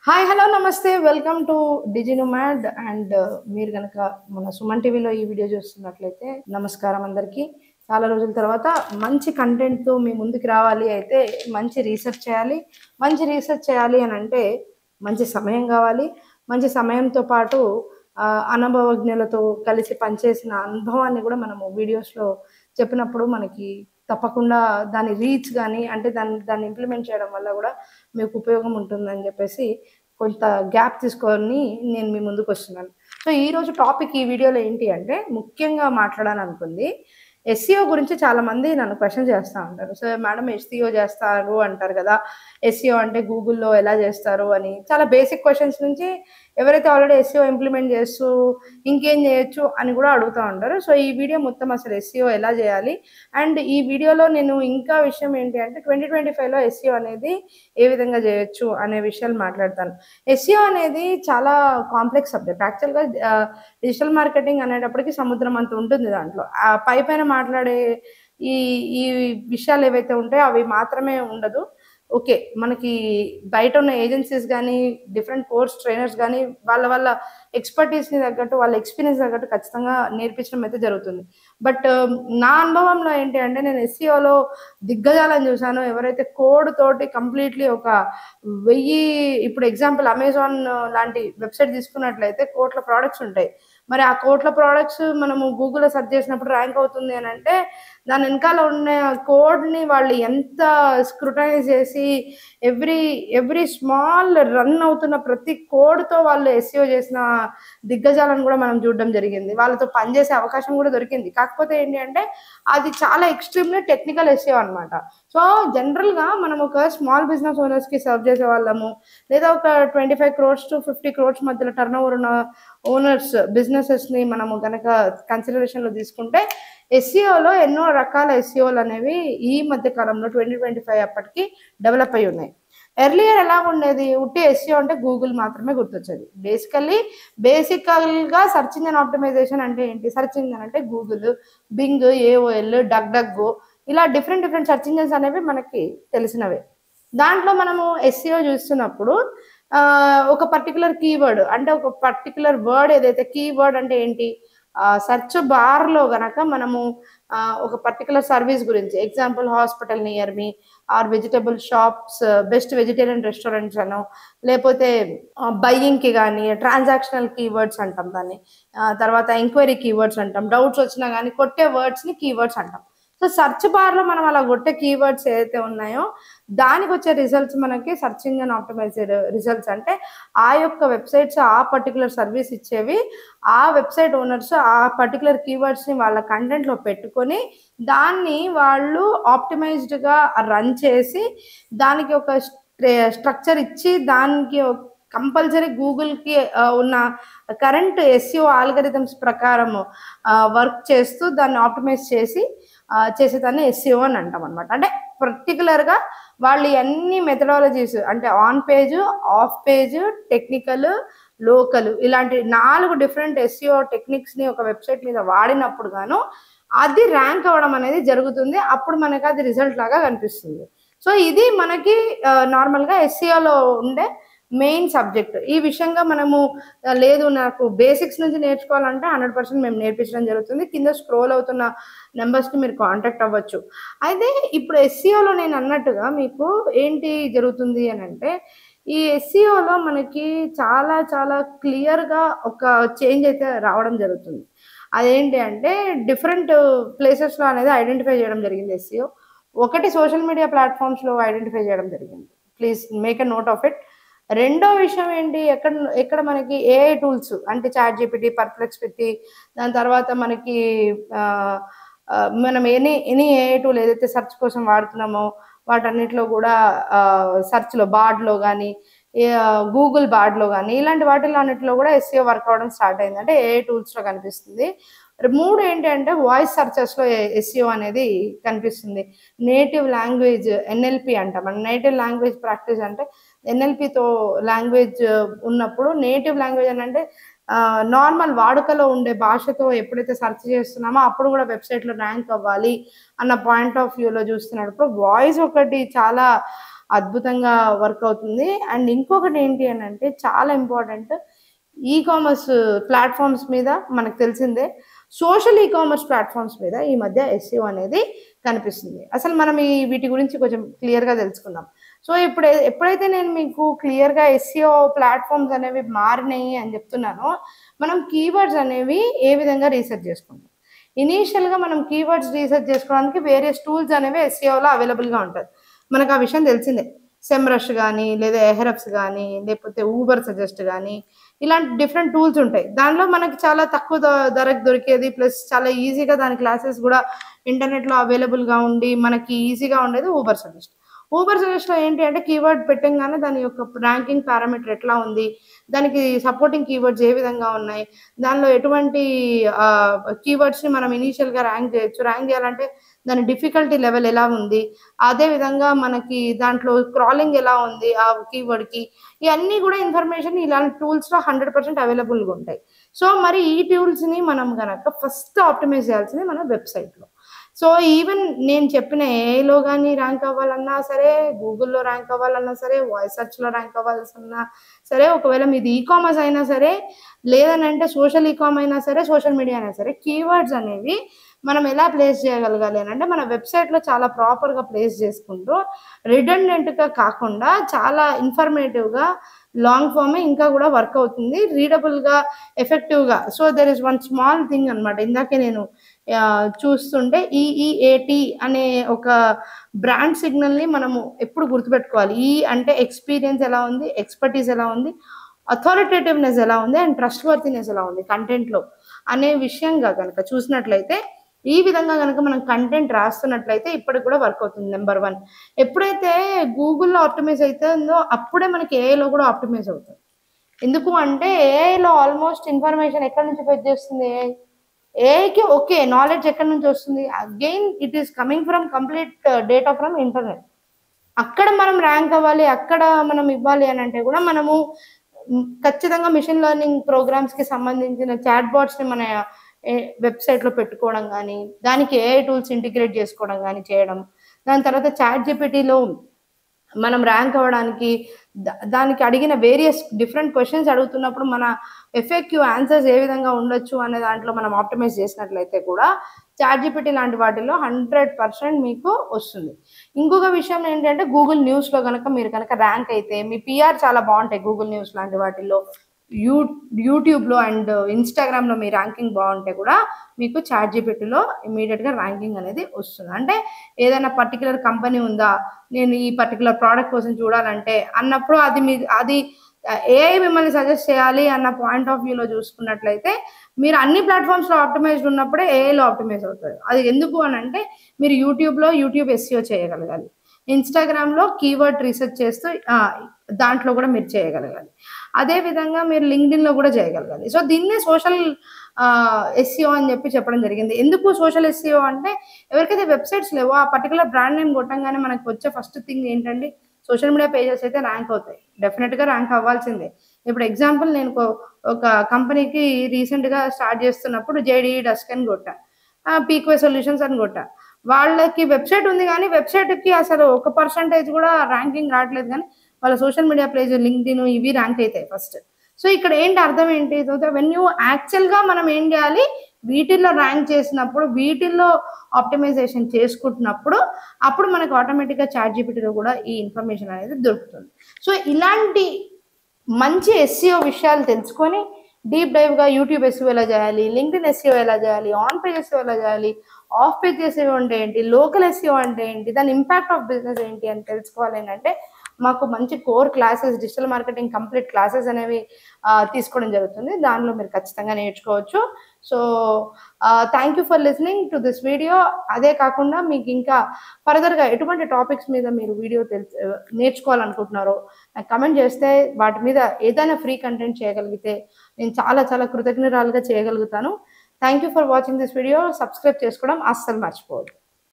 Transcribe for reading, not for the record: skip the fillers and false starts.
Hi hello నమస్తే welcome to డిజినోమాడ్ and మీరు కనుక మన సుమన్ టీవీలో ఈ వీడియో చూస్తున్నట్లయితే నమస్కారం అందరికీ. చాలా రోజుల తర్వాత మంచి కంటెంట్తో మీ ముందుకు రావాలి అయితే మంచి రీసెర్చ్ చేయాలి. మంచి రీసెర్చ్ చేయాలి అని అంటే మంచి సమయం కావాలి. మంచి సమయంతో పాటు అనుభవజ్ఞులతో కలిసి పనిచేసిన అనుభవాన్ని కూడా మనము వీడియోస్లో చెప్పినప్పుడు మనకి తప్పకుండా దాని రీచ్ కానీ అంటే దాన్ని ఇంప్లిమెంట్ చేయడం వల్ల కూడా మీకు ఉపయోగం ఉంటుందని చెప్పేసి కొంత గ్యాప్ తీసుకొని నేను మీ ముందుకు వస్తున్నాను. సో ఈరోజు టాపిక్ ఈ వీడియోలో ఏంటి అంటే ముఖ్యంగా మాట్లాడాలనుకుంది ఎస్సీఓ గురించి. చాలామంది నన్ను క్వశ్చన్ చేస్తూ ఉంటారు, సో మేడం ఎస్సీఓ చేస్తారు అంటారు కదా, ఎస్సీఓ అంటే గూగుల్లో ఎలా చేస్తారు అని. చాలా బేసిక్ క్వశ్చన్స్ నుంచి ఎవరైతే ఆల్రెడీ ఎస్సీఓ ఇంప్లిమెంట్ చేస్తూ ఇంకేం చేయొచ్చు అని కూడా అడుగుతూ ఉంటారు. సో ఈ వీడియో మొత్తం అసలు ఎస్సీఓ ఎలా చేయాలి అండ్ ఈ వీడియోలో నేను ఇంకా విషయం ఏంటి అంటే 2025లో ఎస్సీఓ అనేది ఏ విధంగా చేయొచ్చు అనే విషయాలు మాట్లాడతాను. ఎస్సీఓ అనేది చాలా కాంప్లెక్స్ సబ్జెక్ట్. యాక్చువల్గా డిజిటల్ మార్కెటింగ్ అనేటప్పటికి సముద్రం అంత ఉంటుంది దాంట్లో. పైన మాట్లాడే ఈ ఈ విషయాలు ఏవైతే ఉంటాయో అవి మాత్రమే ఉండదు. ఓకే, మనకి బయట ఉన్న ఏజెన్సీస్ కానీ డిఫరెంట్ కోర్స్ ట్రైనర్స్ కానీ వాళ్ళ ఎక్స్పర్టీస్ని తగ్గట్టు వాళ్ళ ఎక్స్పీరియన్స్ తగ్గట్టు ఖచ్చితంగా నేర్పించడం అయితే జరుగుతుంది. బట్ నా అనుభవంలో ఏంటి అంటే నేను ఎస్సీఓలో దిగ్గజాలను చూశాను. ఎవరైతే కోడ్ తోటి కంప్లీట్లీ ఒక 1000, ఇప్పుడు ఎగ్జాంపుల్ అమెజాన్ లాంటి వెబ్సైట్ తీసుకున్నట్లయితే కోట్ల ప్రోడక్ట్స్ ఉంటాయి. మరి ఆ కోట్ల ప్రోడక్ట్స్ మనము గూగుల్లో సెర్చ్ చేసినప్పుడు ర్యాంక్ అవుతుంది అని అంటే దాని వెనకాల ఉన్న కోడ్ని వాళ్ళు ఎంత స్క్రూటనైజ్ చేసి ఎవ్రీ స్మాల్ రన్ అవుతున్న ప్రతి కోడ్తో వాళ్ళు ఎస్సీఓ చేసిన దిగ్గజాలను కూడా మనం చూడడం జరిగింది. వాళ్ళతో పనిచేసే అవకాశం కూడా దొరికింది. కాకపోతే ఏంటి అంటే అది చాలా ఎక్స్ట్రీమ్లీ టెక్నికల్ ఎస్సీఓ అనమాట. సో జనరల్గా మనం ఒక స్మాల్ బిజినెస్ ఓనర్స్కి సర్వ్ చేసే వాళ్ళము, లేదా ఒక 25 crores to 50 crores మధ్యలో టర్న్ ఓవర్ ఉన్న ఓనర్స్ బిజినెసెస్ని మనము కనుక కన్సిడరేషన్లో తీసుకుంటే ఎస్సీఓలో ఎన్నో రకాల ఎస్సీఓలు అనేవి ఈ మధ్య కాలంలో 2025 అప్పటికి డెవలప్ అయి ఉన్నాయి. ఎర్లియర్ ఎలా ఉండేది, ఉట్టి ఎస్సీఓ అంటే గూగుల్ మాత్రమే గుర్తొచ్చేది. బేసికల్గా సర్చ్ ఇంజన్ ఆప్టిమైజేషన్ అంటే ఏంటి, సర్చ్ ఇంజన్ అంటే గూగుల్, బింగ్, ఏఓఎల్, డగ్డగ్గో, ఇలా డిఫరెంట్ సర్చ్ ఇంజన్స్ అనేవి మనకి తెలిసినవే. దాంట్లో మనము ఎస్సీఓ చూస్తున్నప్పుడు ఒక పర్టికులర్ కీవర్డ్ అంటే ఒక పర్టికులర్ వర్డ్ ఏదైతే కీవర్డ్ అంటే ఏంటి, సెర్చ్ బార్లో గనక మనము ఒక పర్టికులర్ సర్వీస్ గురించి, example hospital near me, or vegetable shops, best vegetarian restaurants అనో, లేకపోతే బయ్యింగ్కి కానీ ట్రాన్సాక్షనల్ కీవర్డ్స్ అంటాం దాన్ని, తర్వాత ఎంక్వైరీ కీవర్డ్స్ అంటాం, డౌట్స్ వచ్చినా కానీ కొట్టే వర్డ్స్ని కీవర్డ్స్ అంటాం. సో సెర్చ్ బార్లో మనం అలా కొట్టే కీవర్డ్స్ ఏదైతే ఉన్నాయో దానికి వచ్చే రిజల్ట్స్ మనకి సెర్చ్ ఇంజన్ ఆప్టిమైజ్డ్ రిజల్ట్స్. అంటే ఆ యొక్క వెబ్సైట్స్ ఆ పర్టికులర్ సర్వీస్ ఇచ్చేవి, ఆ వెబ్సైట్ ఓనర్స్ ఆ పర్టికులర్ కీవర్డ్స్ని వాళ్ళ కంటెంట్లో పెట్టుకొని దాన్ని వాళ్ళు ఆప్టిమైజ్డ్గా రన్ చేసి దానికి ఒక స్ట్రక్చర్ ఇచ్చి దానికి కంపల్సరీ గూగుల్కి ఉన్న కరెంట్ ఎస్సీఓ ఆల్గరిథమ్స్ ప్రకారము వర్క్ చేస్తూ దాన్ని ఆప్టిమైజ్ చేసేదాన్ని ఎస్సీఓ అని అంటాం అనమాట. అంటే పర్టికులర్గా వాళ్ళు అన్ని మెథడాలజీస్ అంటే on page, of page, technical, local, ఇలాంటి 4 డిఫరెంట్ ఎస్సీఓ టెక్నిక్స్ని ఒక వెబ్సైట్ మీద వాడినప్పుడు గాను అది ర్యాంక్ అవ్వడం అనేది జరుగుతుంది. అప్పుడు మనకి అది రిజల్ట్ లాగా కనిపిస్తుంది. సో ఇది మనకి నార్మల్గా ఎస్సీఓలో ఉండే మెయిన్ సబ్జెక్ట్. ఈ విషయంగా మనము లేదు నాకు బేసిక్స్ నుంచి నేర్చుకోవాలంటే 100% మేము నేర్పించడం జరుగుతుంది. కింద స్క్రోల్ అవుతున్న నెంబర్స్కి మీరు కాంటాక్ట్ అవ్వచ్చు. అయితే ఇప్పుడు ఎస్సీఓలో నేను అన్నట్టుగా మీకు ఏంటి జరుగుతుంది అని అంటే ఈ ఎస్సీఓలో మనకి చాలా క్లియర్గా ఒక చేంజ్ అయితే రావడం జరుగుతుంది. అదేంటి అంటే డిఫరెంట్ ప్లేసెస్లో అనేది ఐడెంటిఫై చేయడం జరిగింది ఎస్సీఓ. ఒకటి సోషల్ మీడియా ప్లాట్ఫామ్స్లో ఐడెంటిఫై చేయడం జరిగింది. Please make a note of it. రెండో విషయం ఏంటి, ఎక్కడ మనకి ఏఐ టూల్స్ అంటే చాట్‌జీపీటీ, పర్ప్లెక్సిటీ, దాని తర్వాత మనకి మనం ఎనీ ఏఐ టూల్ ఏదైతే సెర్చ్ కోసం వాడుతున్నామో వాటన్నిటిలో కూడా సెర్చ్లో బార్డ్లో కానీ గూగుల్ బార్డ్లో కానీ ఇలాంటి వాటిలో అన్నిటిలో కూడా ఎస్సీఓ వర్క్ అవ్వడం స్టార్ట్ అయింది. అంటే ఏఐ టూల్స్లో కనిపిస్తుంది. 3 ఏంటి అంటే వాయిస్ సెర్చెస్లో ఎస్సీఓ అనేది కనిపిస్తుంది. నేటివ్ లాంగ్వేజ్ ఎన్ఎల్పి అంటాం. మన నేటివ్ లాంగ్వేజ్ ప్రాక్టీస్ అంటే ఎన్ఎల్పితో లాంగ్వేజ్ ఉన్నప్పుడు నేటివ్ లాంగ్వేజ్ అని అంటే నార్మల్ వాడుకలో ఉండే భాషతో ఎప్పుడైతే సెర్చ్ చేస్తున్నామో అప్పుడు కూడా వెబ్సైట్లో ర్యాంక్ అవ్వాలి అన్న పాయింట్ ఆఫ్ వ్యూలో చూస్తున్నప్పుడు వాయిస్ ఒకటి చాలా అద్భుతంగా వర్క్ అవుతుంది. అండ్ ఇంకొకటి ఏంటి అని అంటే చాలా ఇంపార్టెంట్, ఈ కామర్స్ ప్లాట్ఫామ్స్ మీద మనకు తెలిసిందే, సోషల్ ఈ కామర్స్ ప్లాట్ఫామ్స్ మీద ఈ మధ్య ఎస్ఈఓ అనేది కనిపిస్తుంది. అసలు మనం వీటి గురించి కొంచెం క్లియర్గా తెలుసుకుందాం. సో ఎప్పుడైతే నేను మీకు క్లియర్గా ఎస్ఈఓ ప్లాట్ఫామ్స్ అనేవి మారినాయి అని చెప్తున్నానో, మనం కీవర్డ్స్ అనేవి ఏ విధంగా రీసెర్చ్ చేసుకుంటాం. ఇనీషియల్గా మనం కీవర్డ్స్ రీసెర్చ్ చేసుకోవడానికి వేరియస్ టూల్స్ అనేవి ఎస్ఈఓలో అవైలబుల్గా ఉంటుంది. మనకు ఆ విషయం తెలిసిందే. సెమ్రష్ కానీ, లేదా ఎహరప్స్ కానీ, లేకపోతే ఊబర్ సజెస్ట్ కానీ, ఇలాంటి డిఫరెంట్ టూల్స్ ఉంటాయి. దానిలో మనకి చాలా తక్కువ ధరకు దొరికేది, ప్లస్ చాలా ఈజీగా దాని క్లాసెస్ కూడా ఇంటర్నెట్లో అవైలబుల్గా ఉండి మనకి ఈజీగా ఉండేది ఊబర్ సజెస్ట్. ఊబర్ సజెస్ట్లో ఏంటి అంటే కీవర్డ్ పెట్టంగానే దాని యొక్క ర్యాంకింగ్ పారామీటర్ ఎట్లా ఉంది, దానికి సపోర్టింగ్ కీవర్డ్స్ ఏ విధంగా ఉన్నాయి, దానిలో ఎటువంటి కీవర్డ్స్ని మనం ఇనీషియల్గా ర్యాంక్ చేయొచ్చు, ర్యాంక్ చేయాలంటే దాని డిఫికల్టీ లెవెల్ ఎలా ఉంది, అదేవిధంగా మనకి దాంట్లో క్రాలింగ్ ఎలా ఉంది ఆ కీవర్డ్కి, ఇవన్నీ కూడా ఇన్ఫర్మేషన్ ఇలాంటి టూల్స్లో 100% అవైలబుల్గా ఉంటాయి. సో మరి ఈ టూల్స్ని మనం కనుక ఫస్ట్ ఆప్టిమైజ్ చేయాల్సింది మన వెబ్సైట్లో. సో ఈవెన్ నేను చెప్పిన ఏఐలో కానీ ర్యాంక్ అవ్వాలన్నా సరే, గూగుల్లో ర్యాంక్ అవ్వాలన్నా సరే, వాయిస్ సెర్చ్లో ర్యాంక్ అవ్వాల్సిన సరే, ఒకవేళ మీది ఈ కామర్స్ అయినా సరే, లేదనంటే సోషల్ ఈ కామ్ అయినా సరే, సోషల్ మీడియా అయినా సరే, కీవర్డ్స్ అనేవి మనం ఎలా ప్లేస్ చేయగలగాలి అని అంటే మన వెబ్సైట్లో చాలా ప్రాపర్గా ప్లేస్ చేసుకుంటూ రిడెండెంట్గా కాకుండా చాలా ఇన్ఫర్మేటివ్గా లాంగ్ ఫామే ఇంకా కూడా వర్క్ అవుతుంది, రీడబుల్గా, ఎఫెక్టివ్గా. So there is one small thing అనమాట. ఇందాకే నేను చూస్తుంటే ఈఈఏటి అనే ఒక బ్రాండ్ సిగ్నల్ని మనము ఎప్పుడు గుర్తుపెట్టుకోవాలి. ఈ అంటే ఎక్స్పీరియన్స్ ఎలా ఉంది, ఎక్స్పర్టీస్ ఎలా ఉంది, అథారిటేటివ్నెస్ ఎలా ఉంది, అండ్ ట్రస్ట్ వర్తినెస్ ఎలా ఉంది కంటెంట్లో అనే విషయంగా కనుక చూసినట్లయితే, ఈ విధంగా కనుక మనం కంటెంట్ రాస్తున్నట్లయితే ఇప్పటికి కూడా వర్క్ అవుతుంది. నెంబర్ 1, ఎప్పుడైతే గూగుల్లో ఆప్టిమైజ్ అవుతుందో అప్పుడే మనకి ఏఐలో కూడా ఆప్టిమైజ్ అవుతుంది. ఎందుకు అంటే ఏఐలో ఆల్మోస్ట్ ఇన్ఫర్మేషన్ ఎక్కడి నుంచి ఫెచ్ చేస్తుంది ఏఐకి? ఓకే, నాలెడ్జ్ ఎక్కడి నుంచి వస్తుంది? Again it is coming from complete data from internet. అక్కడ మనం ర్యాంక్ అవ్వాలి, అక్కడ మనం ఇవ్వాలి అని అంటే కూడా మనము ఖచ్చితంగా మిషన్ లెర్నింగ్ ప్రోగ్రామ్స్కి సంబంధించిన చాట్ బాట్స్ని మన వెబ్సైట్లో పెట్టుకోవడం కానీ, దానికి ఏఐ టూల్స్ ఇంటిగ్రేట్ చేసుకోవడం కానీ చేయడం, దాని తర్వాత చాట్ జీపీటీలో మనం ర్యాంక్ అవ్వడానికి దానికి అడిగిన వేరియస్ డిఫరెంట్ క్వశ్చన్స్ అడుగుతున్నప్పుడు మన ఎఫెక్టివ్ ఆన్సర్స్ ఏ విధంగా ఉండొచ్చు అనే దాంట్లో మనం ఆప్టిమైజ్ చేసినట్లయితే కూడా చాట్ జీపీటీ లాంటి వాటిల్లో 100% మీకు వస్తుంది. ఇంకొక విషయం ఏంటంటే గూగుల్ న్యూస్లో కనుక మీరు కనుక ర్యాంక్ అయితే మీ పిఆర్ చాలా బాగుంటాయి. గూగుల్ న్యూస్ లాంటి వాటిల్లో, యూట్యూబ్లో అండ్ ఇన్స్టాగ్రామ్లో మీ ర్యాంకింగ్ బాగుంటే కూడా మీకు చాట్ జీపీటీలో ఇమీడియట్గా ర్యాంకింగ్ అనేది వస్తుంది. అంటే ఏదైనా పర్టికులర్ కంపెనీ ఉందా, నేను ఈ పర్టికులర్ ప్రోడక్ట్ కోసం చూడాలంటే అన్నప్పుడు అది ఏఐ మిమ్మల్ని సజెస్ట్ చేయాలి అన్న పాయింట్ ఆఫ్ వ్యూలో చూసుకున్నట్లయితే మీరు అన్ని ప్లాట్ఫామ్స్లో ఆప్టిమైజ్డ్ ఉన్నప్పుడే ఏఐలో ఆప్టిమైజ్ అవుతుంది. అది ఎందుకు అని అంటే మీరు యూట్యూబ్లో యూట్యూబ్ ఎస్ఈఓ చేయగలగాలి, ఇన్స్టాగ్రామ్లో కీవర్డ్ రీసెర్చ్ చేస్తూ దాంట్లో కూడా మీరు చేయగలగాలి, అదేవిధంగా మీరు లింక్డ్ఇన్లో కూడా చేయగలగాలి. సో దీన్నే సోషల్ ఎస్ఈఓ అని చెప్పడం జరిగింది. ఎందుకు సోషల్ ఎస్ఈఓ అంటే ఎవరికైతే వెబ్సైట్స్ లేవో ఆ పర్టికులర్ బ్రాండ్ నేమ్ కొట్టంగానే మనకు వచ్చే ఫస్ట్ థింగ్ ఏంటంటే సోషల్ మీడియా పేజెస్ అయితే ర్యాంక్ అవుతాయి, డెఫినెట్గా ర్యాంక్ అవ్వాల్సిందే. ఇప్పుడు ఎగ్జాంపుల్ నేను ఒక కంపెనీకి రీసెంట్గా స్టార్ట్ చేస్తున్నప్పుడు జేడీఈ డస్క్ అని కొట్టా, పీక్వే సొల్యూషన్స్ అని కొట్టా. వాళ్ళకి వెబ్సైట్ ఉంది కానీ వెబ్సైట్కి అసలు 1% కూడా ర్యాంకింగ్ రావట్లేదు, కానీ వాళ్ళ సోషల్ మీడియా పేజ్, లింక్డ్ఇన్ ఇవి ర్యాంక్ అవుతాయి ఫస్ట్. సో ఇక్కడ ఏంటి అర్థం ఏంటి, వెన్ యూ యాక్చువల్గా మనం ఏం చేయాలి, వీటిల్లో ర్యాంక్ చేసినప్పుడు, వీటిల్లో ఆప్టిమైజేషన్ చేసుకుంటున్నప్పుడు అప్పుడు మనకు ఆటోమేటిక్గా చాట్ జీపీటీలో కూడా ఈ ఇన్ఫర్మేషన్ అనేది దొరుకుతుంది. సో ఇలాంటి మంచి ఎస్ఈఓ విషయాలు తెలుసుకొని డీప్ డైవ్గా యూట్యూబ్ ఎస్ఈఓ ఎలా చేయాలి, లింక్డ్ఇన్ ఎస్ఈఓ ఎలా చేయాలి, ఆన్ పేజ్ ఎస్ఈఓ ఎలా చేయాలి, ఆఫ్ పేజ్ ఎస్ఈఓ అంటే ఏంటి, లోకల్ ఎస్ఈఓ అంటే ఏంటి, దాని ఇంపాక్ట్ ఆఫ్ బిజినెస్ ఏంటి అని తెలుసుకోవాలి అంటే మాకు మంచి core classes, digital marketing complete classes అనేవి తీసుకోవడం జరుగుతుంది. దానిలో మీరు ఖచ్చితంగా నేర్చుకోవచ్చు. So thank you for listening to this video. అదే కాకుండా మీకు ఇంకా ఫర్దర్గా ఎటువంటి టాపిక్స్ మీద మీరు వీడియో నేర్చుకోవాలనుకుంటున్నారో నాకు కమెంట్ చేస్తే వాటి మీద ఏదైనా ఫ్రీ కంటెంట్ చేయగలిగితే నేను చాలా చాలా కృతజ్ఞరాలుగా చేయగలుగుతాను. Thank you for watching this video. Subscribe చేసుకోవడం అస్సలు మర్చిపోవద్దు.